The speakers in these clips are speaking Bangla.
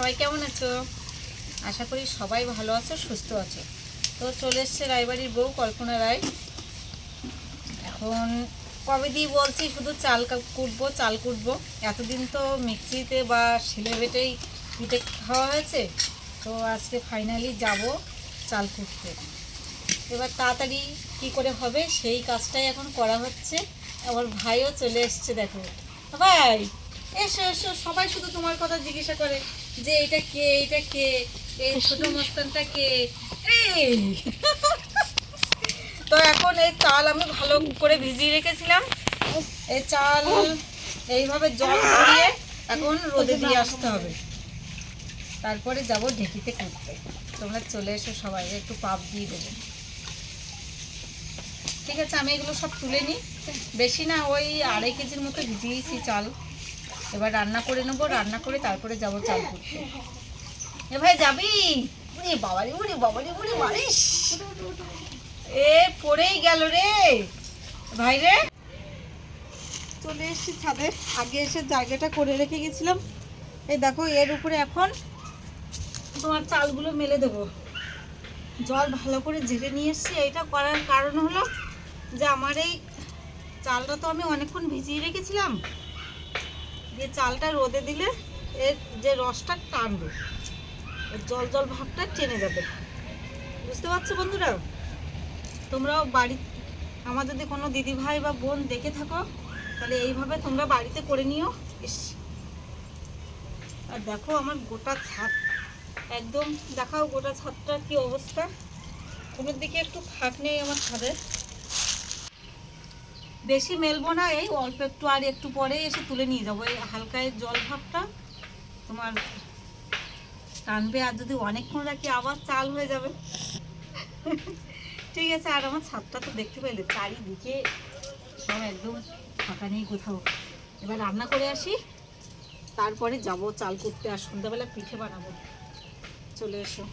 সবাই কেমন আছো? আশা করি সবাই ভালো আছো, সুস্থ আছো। তো চলে এসছে রায়বাড়ির বউ কল্পনা রায়। এখন কবে দিয়ে বলছি শুধু চাল কুটবো। এতদিন তো মিক্সিতে বা শিলে বেটেই পিঠে খাওয়া হয়েছে। তো আজকে ফাইনালি যাব চাল কুটতে। এবার তাড়াতাড়ি কি করে হবে সেই কাজটাই এখন করা হচ্ছে। আমার ভাইও চলে এসছে, দেখো ভাই, এসো এসো। সবাই শুধু তোমার কথা জিজ্ঞাসা করে যে এটা কে, এটা কে, এই ছোট মস্তানটা কে। এই তো এখন এই চাল আমি ভালো করে ভিজিয়ে রেখেছিলাম। এই চাল এইভাবে জল ভরিয়ে এখন রোদে দিয়ে আসতে হবে, তারপরে যাব ঢেঁকিতে কুটতে। তোমরা চলে এসো, সবাই একটু পাপ দিয়ে দেবো। ঠিক আছে, আমি এগুলো সব তুলে নিই। বেশি না, ওই 2.5 কেজির মতো ভিজিয়েছি চাল। এবার রান্না করে নেবো, রান্না করে তারপরে যাব চাল কুটতে। এ ভাই যাবি? উড়ি বাবারি, উড়ি বাবারি, উড়ি মারিস। এ পড়েই গেল রে ভাই রে। চলে এসেছি ছাদে, আগে এসে জায়গাটা করে রেখে গেছিলাম। এই দেখো, এর উপরে এখন তোমার চালগুলো মেলে দেবো। জল ভালো করে ঝেড়ে নিয়ে এসেছি। এইটা করার কারণ হলো যে আমার এই চালটা তো আমি অনেকক্ষণ ভিজিয়ে রেখেছিলাম, দিয়ে চালটা রোদে দিলে এর যে রসটা টানবে, জল জল ভাবটা টেনে যাবে। বুঝতে পারছো বন্ধুরা? তোমরাও বাড়ি, আমার যদি কোনো দিদি ভাই বা বোন দেখে থাকো তাহলে এইভাবে তোমরা বাড়িতে করে নিও। ইস, আর দেখো আমার গোটা ছাদ একদম, দেখাও গোটা ছাদটার কি অবস্থা। কোনো দিকে একটু ফাঁক নেই আমার ছাদে। বেশি মেলবো না, এই অল্প একটু, আর একটু পরে এসে তুলে নিয়ে যাবো। এই হালকা জল ভাবটা তোমার টানবে, আর যদি অনেকক্ষণ রাখি আবার চাল হয়ে যাবে। ঠিক আছে, আর আমার ছাদটা তো দেখতে পেলে চারিদিকে সব একদম ফাঁকা নেই কোথাও। এবার রান্না করে আসি, তারপরে যাব চাল কুটতে, আর সন্ধ্যাবেলা পিঠে বানাবো। চলে এসো।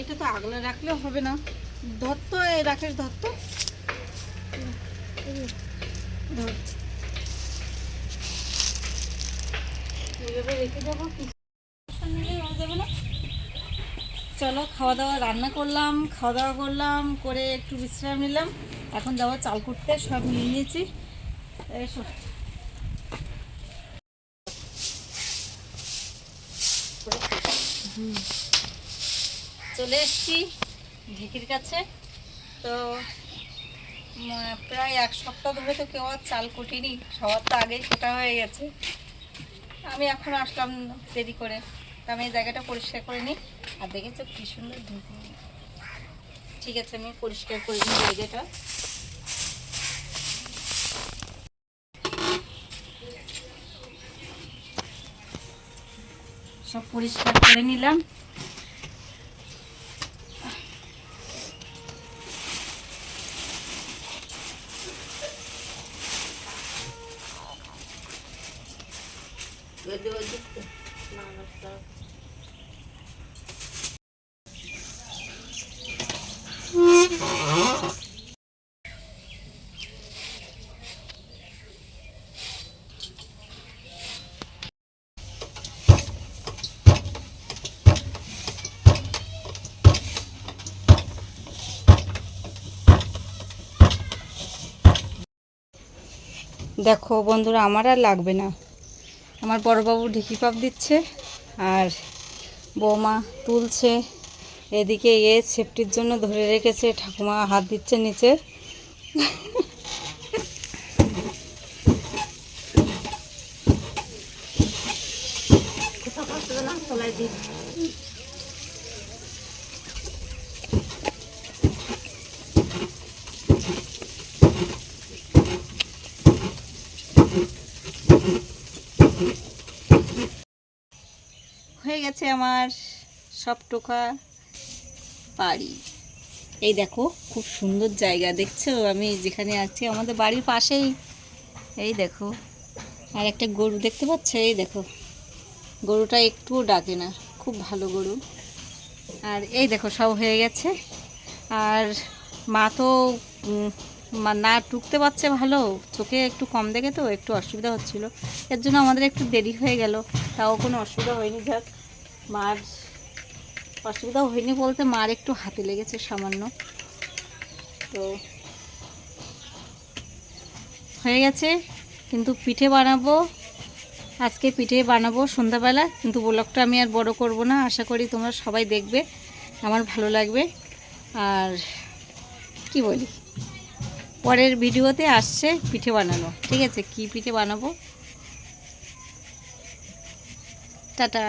এটা তো আগলে রাখলেও হবে না, ধরতো এই রাকেশ, ধরতো ধর, এইভাবে রেখে যাবো, নিলেই হয়ে যাবে না। চলো, খাওয়া দাওয়া রান্না করলাম, খাওয়া দাওয়া করলাম, করে একটু বিশ্রাম নিলাম। এখন যাবো চাল কুটতে, সব নিয়ে নিয়েছি। এসো, চলে এসছি ঢেকির কাছে। তো প্রায় 1 সপ্তাহ ধরে তো কেউ আর চাল কুটিনি, সবার তো আগেই কোটা হয়ে গেছে। আমি এখন আসলাম দেরি করে, তো আমি এই জায়গাটা পরিষ্কার করে নিই। আর দেখেছো কি সুন্দর ঢেকি। ঠিক আছে, আমি পরিষ্কার করে নিই জায়গাটা। সব পরিষ্কার করে নিলাম। দেখো বন্ধুরা, আমার আর লাগবে না। আমার বড়বাবু ঢেকি পাপ দিচ্ছে, আর বৌমা তুলছে। এদিকে সেফটির জন্য ধরে রেখেছে, ঠাকুমা হাত দিচ্ছে নিচে। হয়ে গেছে আমার সব টোকা বাড়ি। এই দেখো, খুব সুন্দর জায়গা দেখছো আমি যেখানে আছি, আমাদের বাড়ির পাশেই। এই দেখো, আর একটা গরু দেখতে পাচ্ছ, এই দেখো, গরুটা একটুও ডাকে না, খুব ভালো গরু। আর এই দেখো সব হয়ে গেছে। আর মা তো না টুকতে পারছে ভালো, চোখে একটু কম দেখে তো একটু অসুবিধা হচ্ছিল, এর জন্য আমাদের একটু দেরি হয়ে গেল। তাও কোনো অসুবিধা হয়নি, যাক মার অসুবিধা হয়নি বলতে মার একটু হাতে লেগেছে সামান্য। তো হয়ে গেছে, কিন্তু পিঠে বানাবো, আজকে পিঠে বানাবো সন্ধ্যাবেলা। কিন্তু ব্লগটা আমি আর বড় করব না, আশা করি তোমরা সবাই দেখবে, আমার ভালো লাগবে। আর কি বলি, পরের ভিডিওতে আসছে পিঠে বানানো, ঠিক আছে? কি পিঠে বানাবো, টাটা।